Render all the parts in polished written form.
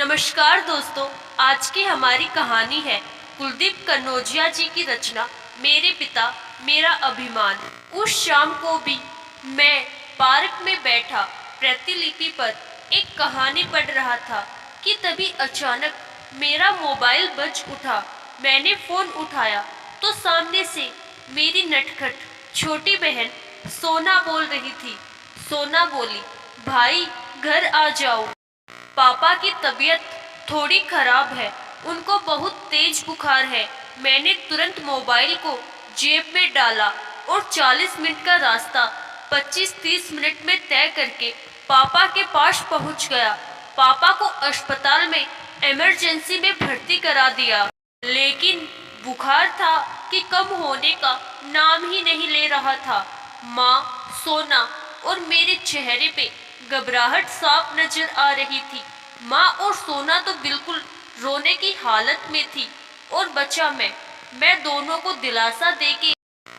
नमस्कार दोस्तों। आज की हमारी कहानी है कुलदीप कन्नौजिया जी की रचना मेरे पिता मेरा अभिमान। उस शाम को भी मैं पार्क में बैठा प्रतिलिपि पर एक कहानी पढ़ रहा था कि तभी अचानक मेरा मोबाइल बज उठा। मैंने फोन उठाया तो सामने से मेरी नटखट छोटी बहन सोना बोल रही थी। सोना बोली, भाई घर आ जाओ, पापा की तबीयत थोड़ी खराब है, उनको बहुत तेज बुखार है। मैंने तुरंत मोबाइल को जेब में डाला और 40 मिनट का रास्ता 25-30 मिनट में तय करके पापा के पास पहुंच गया। पापा को अस्पताल में इमरजेंसी में भर्ती करा दिया, लेकिन बुखार था कि कम होने का नाम ही नहीं ले रहा था। माँ, सोना और मेरे चेहरे पे घबराहट साफ नजर आ रही थी। माँ और सोना तो बिल्कुल रोने की हालत में थी और बचा मैं दोनों को दिलासा देके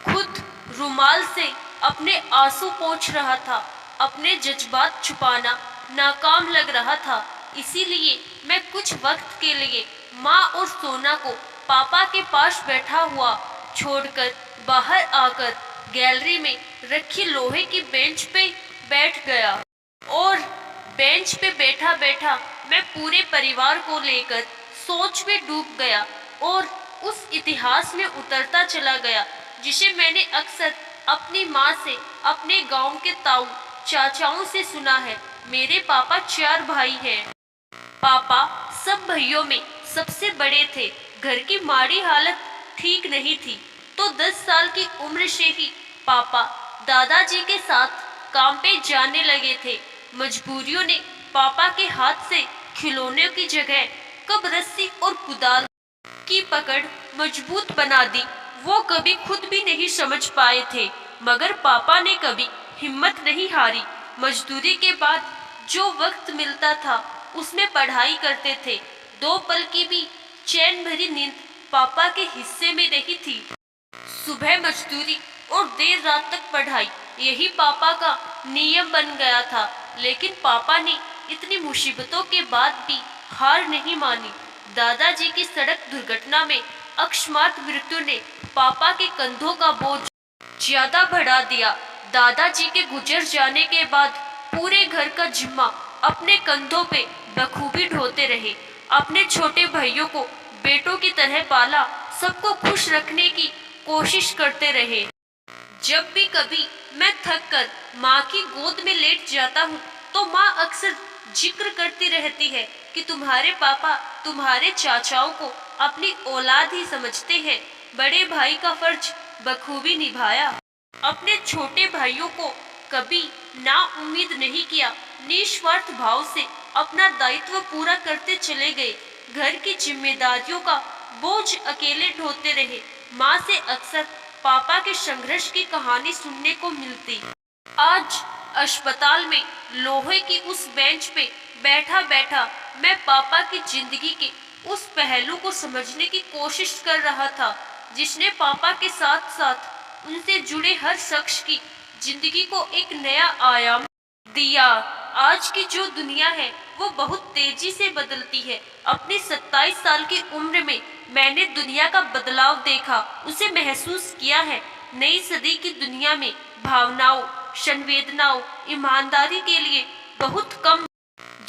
खुद रुमाल से अपने आंसू पोंछ रहा था। अपने जज्बात छुपाना नाकाम लग रहा था, इसीलिए मैं कुछ वक्त के लिए माँ और सोना को पापा के पास बैठा हुआ छोड़कर बाहर आकर गैलरी में रखी लोहे की बेंच पे बैठ गया। और बेंच पे बैठा बैठा मैं पूरे परिवार को लेकर सोच में डूब गया और उस इतिहास में उतरता चला गया जिसे मैंने अक्सर अपनी माँ से, अपने गांव के ताऊ चाचाओं से सुना है। मेरे पापा 4 भाई हैं। पापा सब भाइयों में सबसे बड़े थे। घर की माड़ी हालत ठीक नहीं थी तो 10 साल की उम्र से ही पापा दादाजी के साथ काम पे जाने लगे थे। मजबूरियों ने पापा के हाथ से खिलौने की जगह कब रस्सी और कुदाल की पकड़ मजबूत बना दी, वो कभी खुद भी नहीं समझ पाए थे। मगर पापा ने कभी हिम्मत नहीं हारी। मजदूरी के बाद जो वक्त मिलता था उसमें पढ़ाई करते थे। 2 पल की भी चैन भरी नींद पापा के हिस्से में नहीं थी। सुबह मजदूरी और देर रात तक पढ़ाई, यही पापा का नियम बन गया था। लेकिन पापा ने इतनी मुसीबतों के बाद भी हार नहीं मानी। दादाजी की सड़क दुर्घटना में अकस्मात मृत्यु ने पापा के कंधों का बोझ ज्यादा बढ़ा दिया। दादाजी के गुजर जाने के बाद पूरे घर का जिम्मा अपने कंधों पे बखूबी ढोते रहे। अपने छोटे भाइयों को बेटों की तरह पाला, सबको खुश रखने की कोशिश करते रहे। जब भी कभी मैं थक कर माँ की गोद में लेट जाता हूँ तो माँ अक्सर जिक्र करती रहती है कि तुम्हारे पापा तुम्हारे चाचाओं को अपनी औलाद ही समझते हैं। बड़े भाई का फर्ज बखूबी निभाया। अपने छोटे भाइयों को कभी ना उम्मीद नहीं किया, निस्वार्थ भाव से अपना दायित्व पूरा करते चले गए। घर की जिम्मेदारियों का बोझ अकेले ढोते रहे। माँ से अक्सर पापा के संघर्ष की कहानी सुनने को मिलती। आज अस्पताल में लोहे की उस बेंच पे बैठा बैठा मैं पापा की जिंदगी के उस पहलू को समझने की कोशिश कर रहा था जिसने पापा के साथ साथ उनसे जुड़े हर शख्स की जिंदगी को एक नया आयाम दिया। आज की जो दुनिया है वो बहुत तेजी से बदलती है। अपनी 27 साल की उम्र में मैंने दुनिया का बदलाव देखा, उसे महसूस किया है। नई सदी की दुनिया में भावनाओं, संवेदनाओं, ईमानदारी के लिए बहुत कम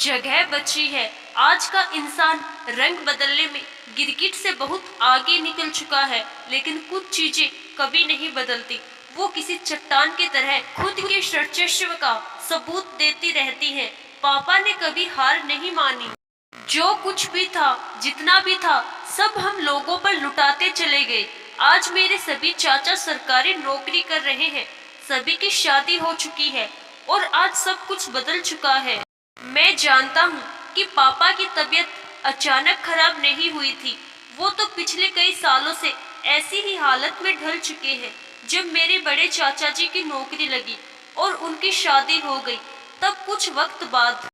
जगह बची है। आज का इंसान रंग बदलने में गिरगिट से बहुत आगे निकल चुका है, लेकिन कुछ चीजें कभी नहीं बदलती। वो किसी चट्टान की तरह खुद के सर्वस्व का सबूत देती रहती है। पापा ने कभी हार नहीं मानी। जो कुछ भी था, जितना भी था, सब हम लोगों पर लुटाते चले गए। आज मेरे सभी चाचा सरकारी नौकरी कर रहे हैं, सभी की शादी हो चुकी है और आज सब कुछ बदल चुका है। मैं जानता हूँ कि पापा की तबीयत अचानक खराब नहीं हुई थी। वो तो पिछले कई सालों से ऐसी ही हालत में ढल चुके हैं। जब मेरे बड़े चाचा जी की नौकरी लगी और उनकी शादी हो गई, तब कुछ वक्त बाद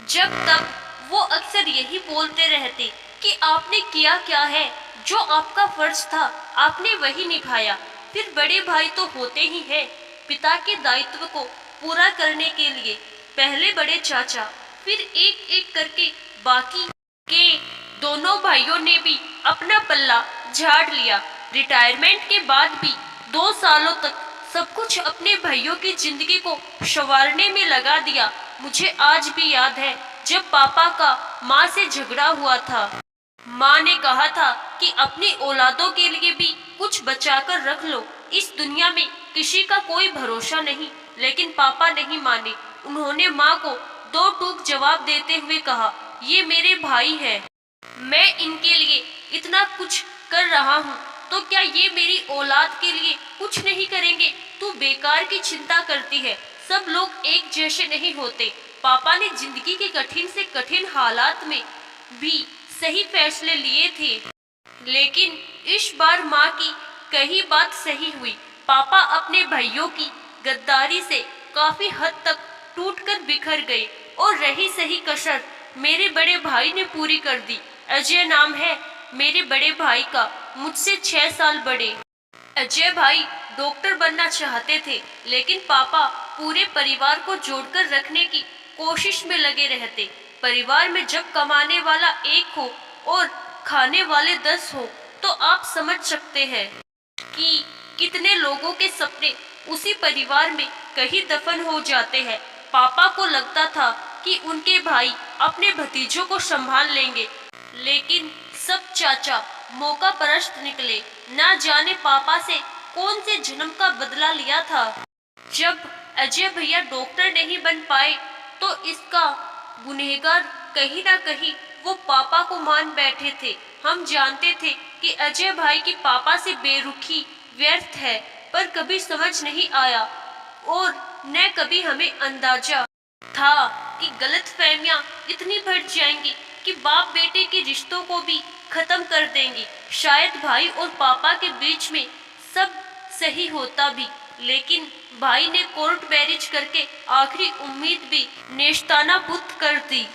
जब तब वो अक्सर यही बोलते रहते कि आपने किया क्या है, जो आपका फर्ज था आपने वही निभाया। फिर बड़े भाई तो होते ही हैं, पिता के दायित्व को पूरा करने के लिए पहले बड़े चाचा, फिर एक एक करके बाकी के दोनों भाइयों ने भी अपना पल्ला झाड़ लिया। रिटायरमेंट के बाद भी 2 सालों तक सब कुछ अपने भाइयों की जिंदगी को संवारने में लगा दिया। मुझे आज भी याद है जब पापा का माँ से झगड़ा हुआ था। माँ ने कहा था कि अपनी औलादों के लिए भी कुछ बचाकर रख लो, इस दुनिया में किसी का कोई भरोसा नहीं। लेकिन पापा नहीं माने। उन्होंने माँ को दो टूक जवाब देते हुए कहा, ये मेरे भाई हैं, मैं इनके लिए इतना कुछ कर रहा हूँ, तो क्या ये मेरी औलाद के लिए कुछ नहीं करेंगे? तू बेकार की चिंता करती है, सब लोग एक जैसे नहीं होते। पापा ने जिंदगी के कठिन से कठिन हालात में भी सही फैसले लिए थे, लेकिन इस बार माँ की कही बात सही हुई। पापा अपने भाइयों की गद्दारी से काफी हद तक टूटकर बिखर गए और रही सही कसर मेरे बड़े भाई ने पूरी कर दी। अजय नाम है मेरे बड़े भाई का, मुझसे 6 साल बड़े। अजय भाई डॉक्टर बनना चाहते थे, लेकिन पापा पूरे परिवार को जोड़कर रखने की कोशिश में लगे रहते। परिवार में जब कमाने वाला एक हो और खाने वाले 10 हो, तो आप समझ सकते हैं कि कितने लोगों के सपने उसी परिवार में कहीं दफन हो जाते हैं। पापा को लगता था कि उनके भाई अपने भतीजों को संभाल लेंगे, लेकिन सब चाचा मौका परस्त निकले। ना जाने पापा से कौन से जन्म का बदला लिया था। जब अजय भैया डॉक्टर नहीं बन पाए, तो इसका गुनहगार कहीं ना कहीं वो पापा को मान बैठे थे। हम जानते थे कि अजय भाई की पापा से बेरुखी व्यर्थ है, पर कभी समझ नहीं आया और न कभी हमें अंदाजा था कि गलतफहमियां इतनी बढ़ जाएंगी कि बाप बेटे के रिश्तों को भी खत्म कर देंगी। शायद भाई और पापा के बीच में सब सही होता भी, लेकिन भाई ने कोर्ट मैरिज करके आखिरी उम्मीद भी नेस्ताना बुत कर दी।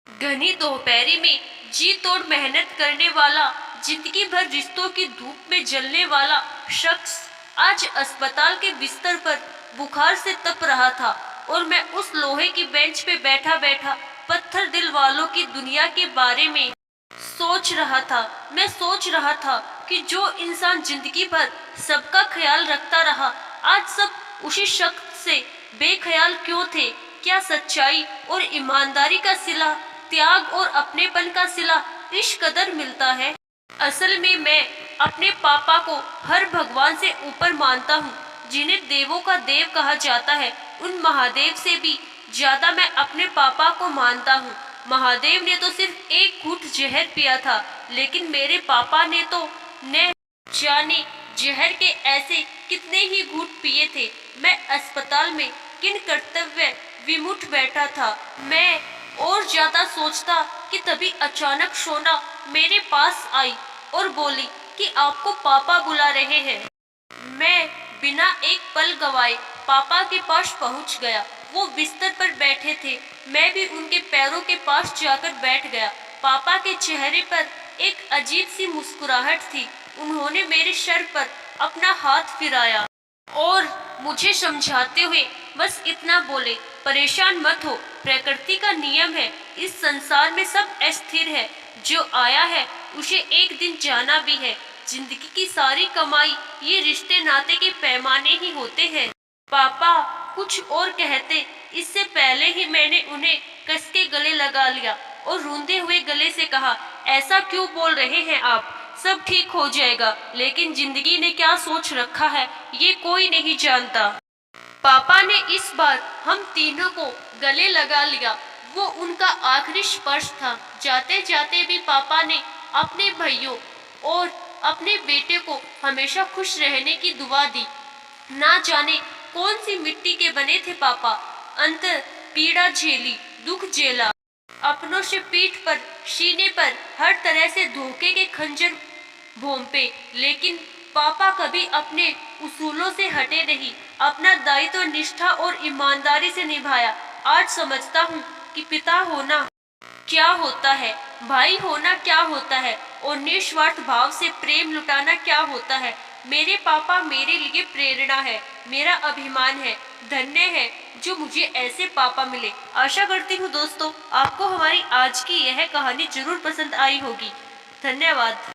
घनी दोपहरी में जी तोड़ मेहनत करने वाला, जिंदगी भर रिश्तों की धूप में जलने वाला शख्स आज अस्पताल के बिस्तर पर बुखार से तप रहा था, और मैं उस लोहे की बेंच पे बैठा बैठा पत्थर दिल वालों की दुनिया के बारे में सोच रहा था। मैं सोच रहा था कि जो इंसान जिंदगी भर सबका ख्याल रखता रहा, आज सब उसी शख्स से बेख्याल क्यों थे? क्या सच्चाई और ईमानदारी का सिला, त्याग और अपनेपन का सिला इस कदर मिलता है? असल में मैं अपने पापा को हर भगवान से ऊपर मानता हूँ, जिन्हें देवों का देव कहा जाता है। उन महादेव से भी ज्यादा मैं अपने पापा को मानता हूँ। महादेव ने तो सिर्फ एक घूंट जहर पिया था, लेकिन मेरे पापा ने तो न जाने जहर के ऐसे कितने ही घूंट पिए थे। मैं अस्पताल में किन कर्तव्य विमुख बैठा था। मैं और ज्यादा सोचता कि तभी अचानक सोना मेरे पास आई और बोली कि आपको पापा बुला रहे हैं। मैं बिना एक पल गवाए पापा के पास पहुंच गया। वो बिस्तर पर बैठे थे, मैं भी उनके पैरों के पास जाकर बैठ गया। पापा के चेहरे पर एक अजीब सी मुस्कुराहट थी। उन्होंने मेरे सर पर अपना हाथ फिराया और मुझे समझाते हुए बस इतना बोले, परेशान मत हो, प्रकृति का नियम है, इस संसार में सब अस्थिर है। जो आया है उसे एक दिन जाना भी है। जिंदगी की सारी कमाई ये रिश्ते नाते के पैमाने ही होते हैं। पापा कुछ और कहते, इससे पहले ही मैंने उन्हें कस के गले लगा लिया और रूंधे हुए गले से कहा, ऐसा क्यों बोल रहे हैं आप? सब ठीक हो जाएगा, लेकिन जिंदगी ने क्या सोच रखा है ये कोई नहीं जानता। पापा ने इस बार हम तीनों को गले लगा लिया। वो उनका आखिरी स्पर्श था। जाते जाते भी पापा ने अपने भाइयों और अपने बेटे को हमेशा खुश रहने की दुआ दी। ना जाने कौन सी मिट्टी के बने थे पापा। अंतर पीड़ा झेली, दुख झेला, अपनों से पीठ पर, सीने पर हर तरह से धोखे के खंजर भोंपे, लेकिन पापा कभी अपने उसूलों से हटे नहीं। अपना दायित्व निष्ठा और ईमानदारी से निभाया। आज समझता हूँ कि पिता होना क्या होता है, भाई होना क्या होता है, और निस्वार्थ भाव से प्रेम लुटाना क्या होता है। मेरे पापा मेरे लिए प्रेरणा है, मेरा अभिमान है। धन्य है जो मुझे ऐसे पापा मिले। आशा करती हूँ दोस्तों आपको हमारी आज की यह कहानी जरूर पसंद आई होगी। धन्यवाद।